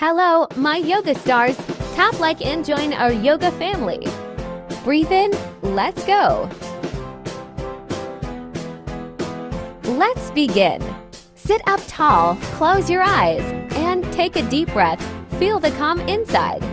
Hello, my yoga stars. Tap like and join our yoga family. Breathe in, let's go. Let's begin. Sit up tall, close your eyes, and take a deep breath. Feel the calm inside.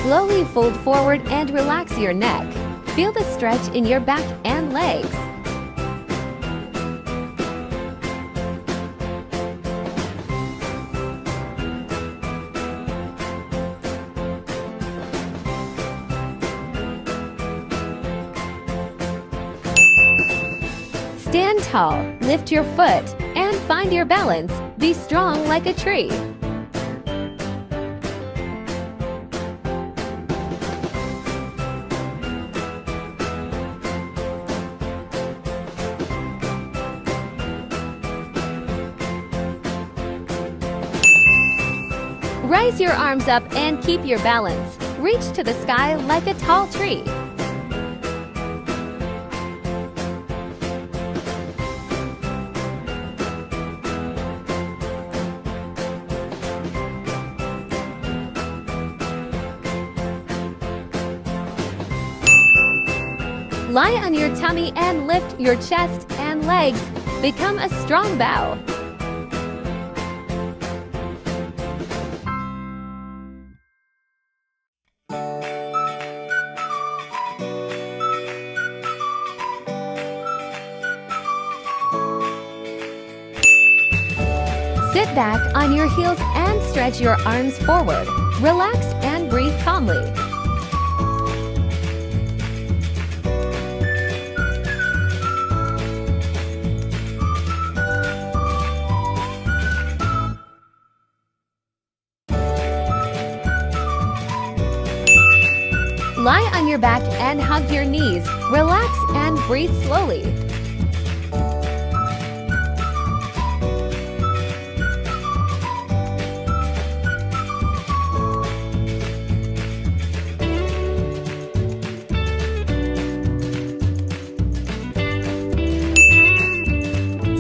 Slowly fold forward and relax your neck. Feel the stretch in your back and legs. Stand tall, lift your foot, and find your balance. Be strong like a tree. Raise your arms up and keep your balance. Reach to the sky like a tall tree. Lie on your tummy and lift your chest and legs. Become a strong bow. Sit back on your heels and stretch your arms forward. Relax and breathe calmly. Lie on your back and hug your knees. Relax and breathe slowly.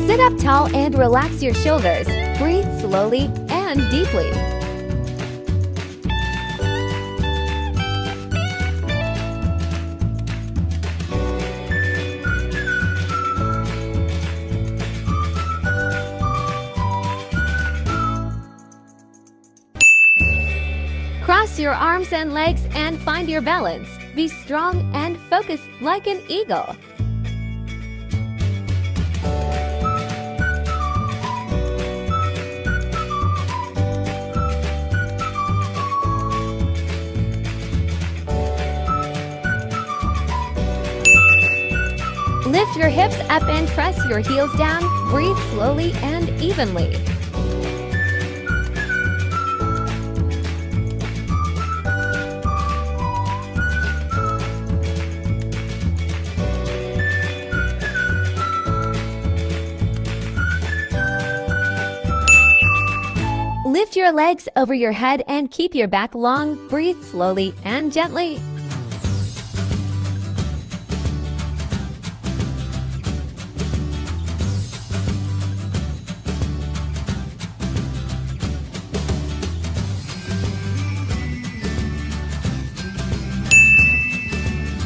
Sit up tall and relax your shoulders. Breathe slowly and deeply. Cross your arms and legs and find your balance. Be strong and focused like an eagle. Lift your hips up and press your heels down. Breathe slowly and evenly. Lift your legs over your head and keep your back long. Breathe slowly and gently.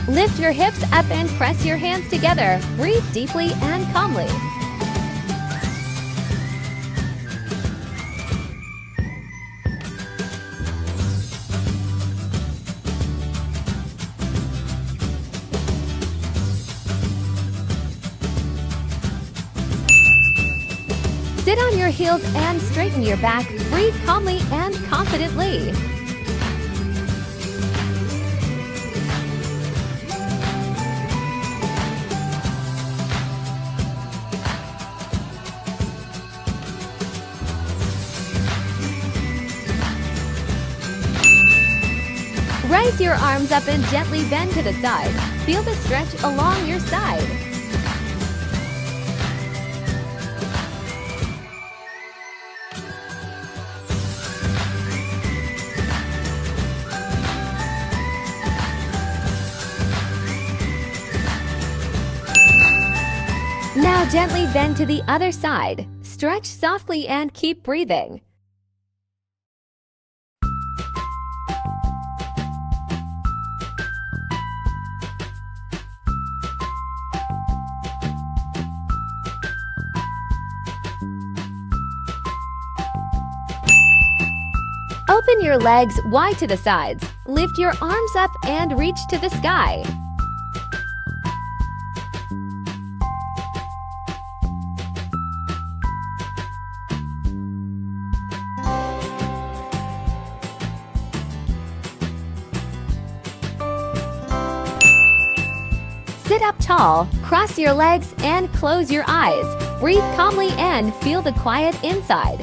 Lift your hips up and press your hands together. Breathe deeply and calmly. Sit on your heels and straighten your back. Breathe calmly and confidently. Raise your arms up and gently bend to the side. Feel the stretch along your side. Now gently bend to the other side. Stretch softly and keep breathing. Open your legs wide to the sides. Lift your arms up and reach to the sky. Sit up tall, cross your legs, and close your eyes. Breathe calmly and feel the quiet inside.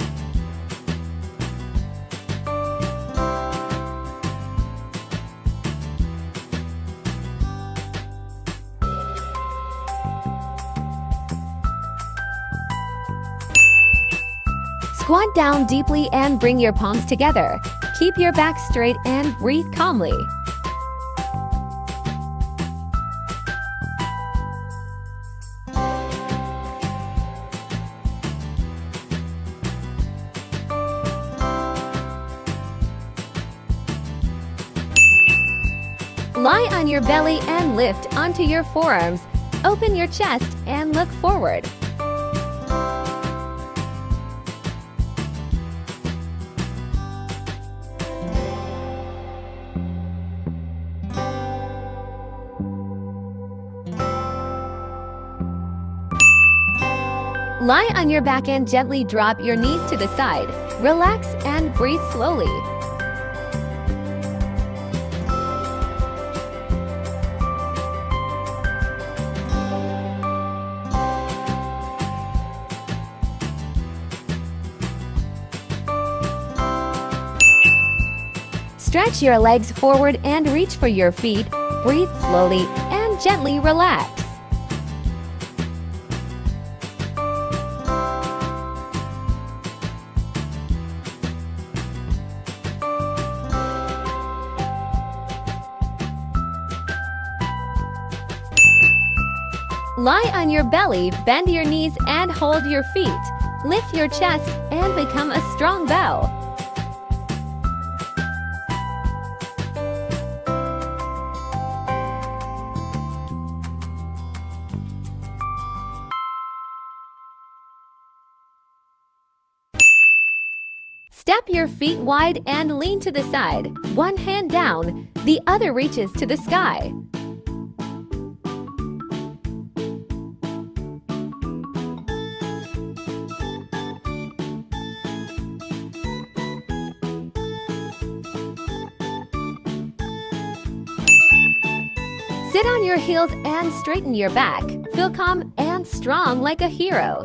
Squat down deeply and bring your palms together. Keep your back straight and breathe calmly. Lie on your belly and lift onto your forearms. Open your chest and look forward. Lie on your back and gently drop your knees to the side. Relax and breathe slowly. Stretch your legs forward and reach for your feet. Breathe slowly and gently relax. Lie on your belly, bend your knees and hold your feet. Lift your chest and become a strong bow. Step your feet wide and lean to the side. One hand down, the other reaches to the sky. Sit on your heels and straighten your back. Feel calm and strong like a hero.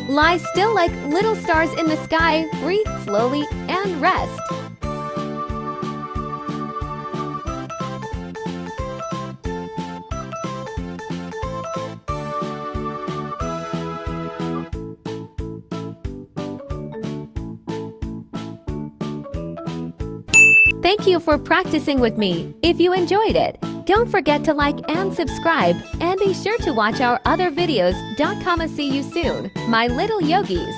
Lie still like little stars in the sky. Breathe slowly and rest. Thank you for practicing with me. If you enjoyed it, don't forget to like and subscribe, and be sure to watch our other videos. See you soon, my little yogis.